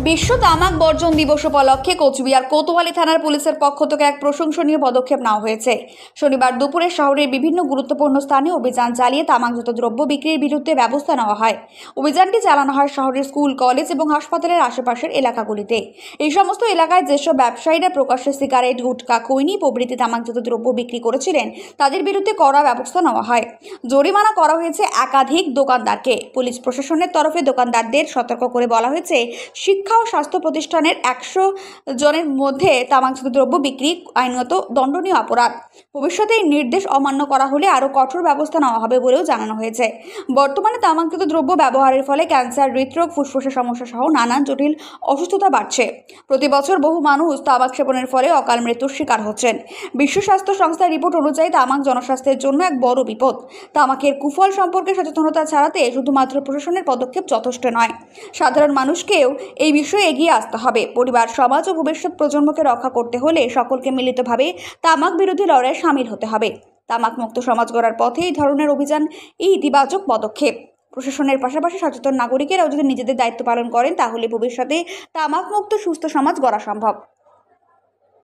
বিশ্ব তামাক বর্জন দিবস উপলক্ষে কোচবিহার কোতোয়ালি থানার পুলিশের পক্ষ থেকে এক প্রশংসনীয় পদক্ষেপ নেওয়া হয়েছে। শনিবার দুপুরে শহরের বিভিন্ন গুরুত্বপূর্ণ স্থানে অভিযান চালিয়ে তামাকজাত দ্রব্য বিক্রির বিরুদ্ধে ব্যবস্থা নেওয়া হয়। অভিযানটি চালানো হয় শহরের স্কুল, কলেজ এবং হাসপাতালের আশেপাশের এলাকাগুলিতে। এই সমস্ত এলাকায় যেসব ব্যবসায়ীরা প্রকাশ্যে সিগারেট, গুটখা, খৈনি প্রভৃতি তামাকজাত দ্রব্য বিক্রি করেছিলেন তাদের বিরুদ্ধে কড়া ব্যবস্থা নেওয়া হয়। জরিমানা করা হয়েছে একাধিক দোকানদারকে। পুলিশ প্রশাসনের তরফে দোকানদারদের সতর্ক করে বলা হয়েছে, শিক্ষা ও স্বাস্থ্য প্রতিষ্ঠানের 100 জনের মধ্যে তামাকজাত দ্রব্য বিক্রি আইনত দণ্ডনীয় অপরাধ। ভবিষ্যতে এই নির্দেশ অমান্য করা হলে আরও কঠোর ব্যবস্থা নেওয়া হবে বলেও জানানো হয়েছে। বর্তমানে তামাকজাত দ্রব্য ব্যবহারের ফলে ক্যান্সার, হৃদরোগ, ফুসফুসের সমস্যা সহ নানান জটিল অসুস্থতা বাড়ছে। প্রতি বছর বহু মানুষ তামাক সেবনের ফলে অকাল মৃত্যুর শিকার হচ্ছেন। বিশ্ব স্বাস্থ্য সংস্থার রিপোর্ট অনুযায়ী তামাক জনস্বাস্থ্যের জন্য এক বড় বিপদ। তামাকের কুফল সম্পর্কে সচেতনতা ছড়াতে শুধুমাত্র প্রশাসনের পদক্ষেপ যথেষ্ট নয়, সাধারণ মানুষকেও এই বিষয়ে এগিয়ে আসতে হবে। পরিবার, সমাজ ও ভবিষ্যৎ প্রজন্মকে রক্ষা করতে হলে সকলকে মিলিতভাবে তামাক বিরোধী লড়াইয়ে শামিল হতে হবে। তামাক মুক্ত সমাজ গড়ার পথে এই ধরনের অভিযান এই ইতিবাচক পদক্ষেপ। প্রশাসনের পাশাপাশি সচেতন নাগরিকেরাও যদি নিজেদের দায়িত্ব পালন করেন তাহলে ভবিষ্যতে তামাক মুক্ত সুস্থ সমাজ গড়া সম্ভব।